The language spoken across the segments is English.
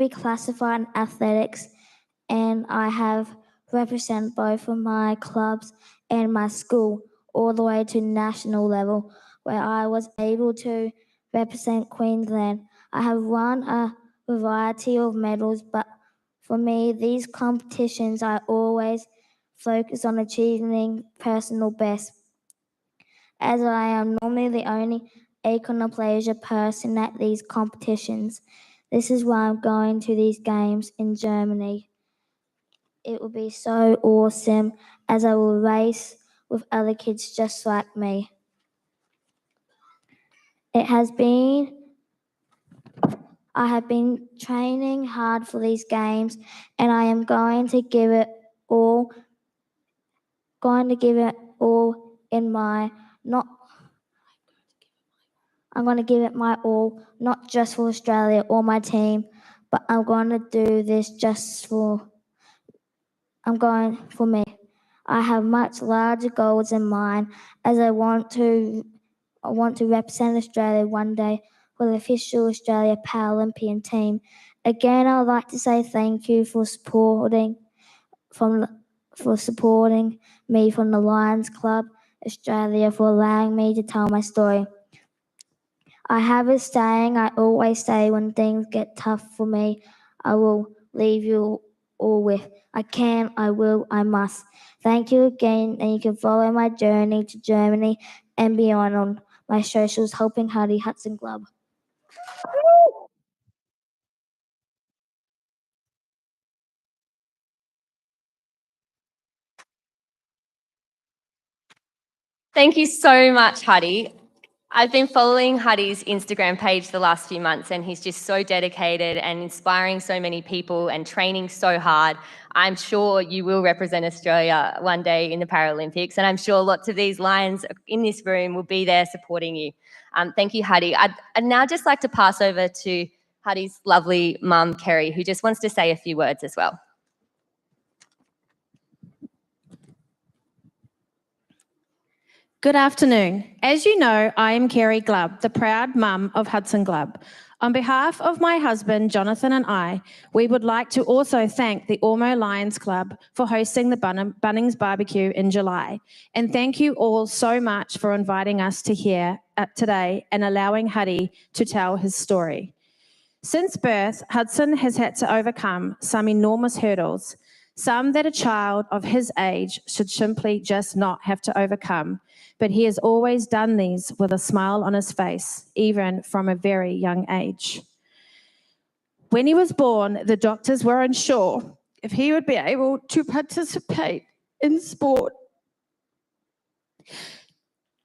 be classified in athletics, and I have represented both of my clubs and my school all the way to national level, where I was able to represent Queensland. I have won a variety of medals, but for me, these competitions, I always focus on achieving personal best. As I am normally the only achondroplasia person at these competitions, this is why I'm going to these games in Germany. It will be so awesome as I will race with other kids just like me. I have been training hard for these games, and I am going to give it all in my not I'm going to give it my all, not just for Australia or my team, but I'm going to do this I'm going for me. I have much larger goals in mind, as I want to represent Australia one day for the official Australia Paralympian team. Again, I would like to say thank you for supporting me from the Lions Club Australia, for allowing me to tell my story. I have a saying I always say when things get tough for me, I will leave you all with, I can, I will, I must. Thank you again, and you can follow my journey to Germany and beyond on my socials, helping Huddy Hudson Glubb. Thank you so much, Huddy. I've been following Huddy's Instagram page the last few months, and he's just so dedicated and inspiring so many people and training so hard. I'm sure you will represent Australia one day in the Paralympics, and I'm sure lots of these Lions in this room will be there supporting you. Thank you, Huddy. I'd now just like to pass over to Huddy's lovely mum, Kerry, who just wants to say a few words as well. Good afternoon. As you know, I am Kerry Glubb, the proud mum of Hudson Glubb. On behalf of my husband, Jonathan, and I, we would like to also thank the Ormeau Lions Club for hosting the Bunnings Barbecue in July. And thank you all so much for inviting us to here today and allowing Huddy to tell his story. Since birth, Hudson has had to overcome some enormous hurdles, some that a child of his age should simply just not have to overcome. But he has always done these with a smile on his face, even from a very young age. When he was born, the doctors were unsure if he would be able to participate in sport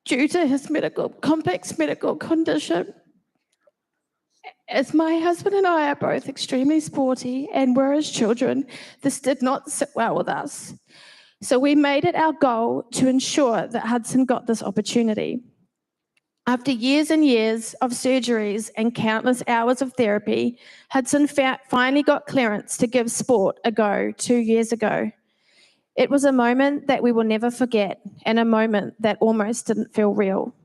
due to his complex medical condition. As my husband and I are both extremely sporty and were his children, this did not sit well with us. So we made it our goal to ensure that Hudson got this opportunity. After years and years of surgeries and countless hours of therapy, Hudson finally got clearance to give sport a go 2 years ago. It was a moment that we will never forget, and a moment that almost didn't feel real.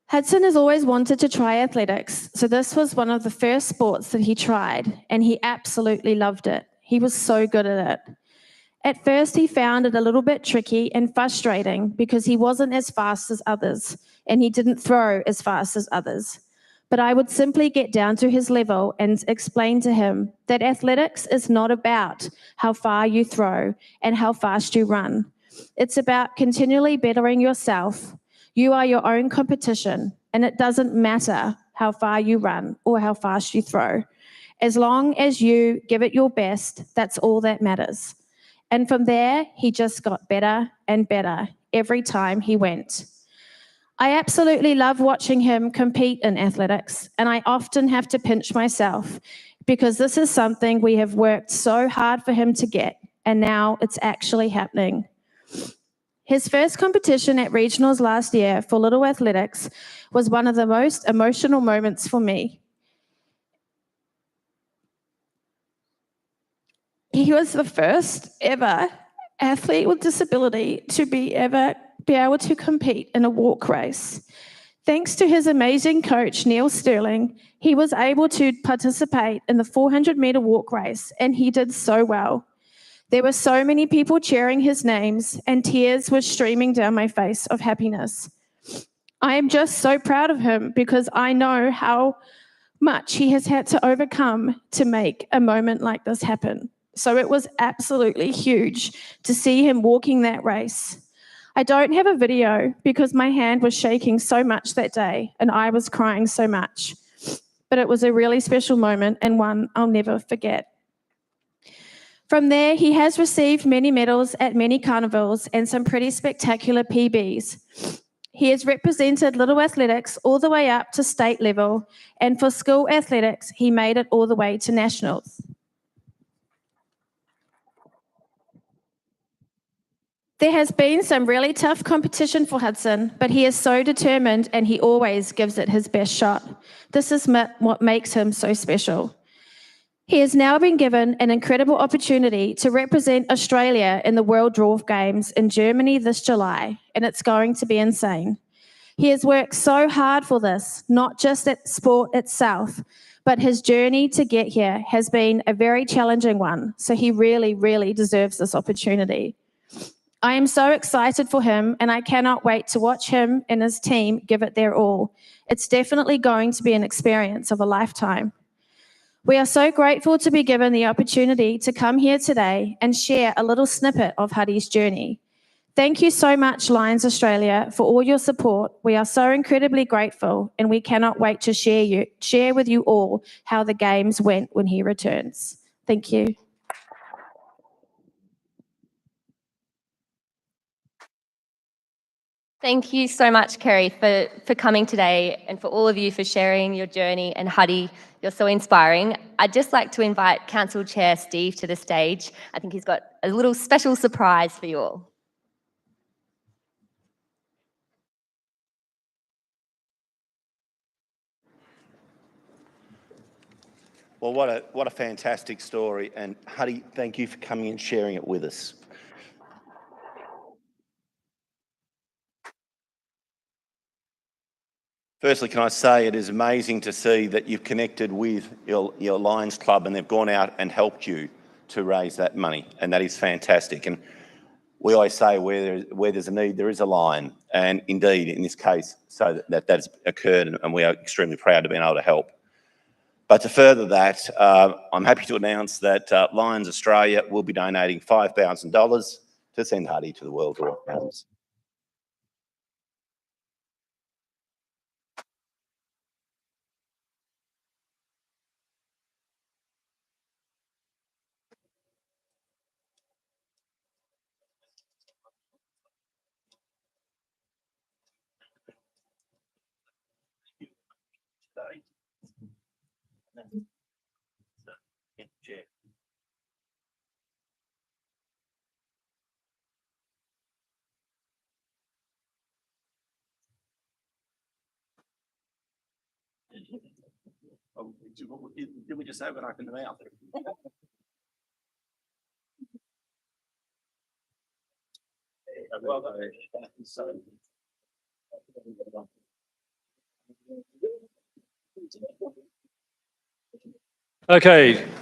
Hudson has always wanted to try athletics, so this was one of the first sports that he tried, and he absolutely loved it. He was so good at it. At first, he found it a little bit tricky and frustrating because he wasn't as fast as others, and he didn't throw as fast as others. But I would simply get down to his level and explain to him that athletics is not about how far you throw and how fast you run. It's about continually bettering yourself. You are your own competition, and it doesn't matter how far you run or how fast you throw. As long as you give it your best, that's all that matters. And from there, he just got better and better every time he went. I absolutely love watching him compete in athletics, and I often have to pinch myself because this is something we have worked so hard for him to get, and now it's actually happening. His first competition at regionals last year for Little Athletics was one of the most emotional moments for me. He was the first ever athlete with disability to be able to compete in a walk race. Thanks to his amazing coach, Neil Sterling, he was able to participate in the 400-meter walk race, and he did so well. There were so many people cheering his names, and tears were streaming down my face of happiness. I am just so proud of him because I know how much he has had to overcome to make a moment like this happen. So it was absolutely huge to see him walking that race. I don't have a video because my hand was shaking so much that day and I was crying so much. But it was a really special moment and one I'll never forget. From there, he has received many medals at many carnivals and some pretty spectacular PBs. He has represented Little Athletics all the way up to state level, and for school athletics, he made it all the way to nationals. There has been some really tough competition for Hudson, but he is so determined and he always gives it his best shot. This is what makes him so special. He has now been given an incredible opportunity to represent Australia in the World Dwarf Games in Germany this July, and it's going to be insane. He has worked so hard for this, not just at sport itself, but his journey to get here has been a very challenging one, so he really, really deserves this opportunity. I am so excited for him, and I cannot wait to watch him and his team give it their all. It's definitely going to be an experience of a lifetime. We are so grateful to be given the opportunity to come here today and share a little snippet of Huddy's journey. Thank you so much, Lions Australia, for all your support. We are so incredibly grateful, and we cannot wait to share with you all how the games went when he returns. Thank you. Thank you so much, Kerry, for coming today and for all of you for sharing your journey. And Huddy, you're so inspiring. I'd just like to invite Council Chair Steve to the stage. I think he's got a little special surprise for you all. Well, what a fantastic story. And Huddy, thank you for coming and sharing it with us. Firstly, can I say it is amazing to see that you've connected with your Lions Club and they've gone out and helped you to raise that money, and that is fantastic. And we always say where there's a need, there is a lion, and indeed, in this case, so that's occurred, and we are extremely proud to be able to help. But to further that, I'm happy to announce that Lions Australia will be donating $5,000 to send Huddy to the World Dwarf Games. Did we just open the mouth? Okay,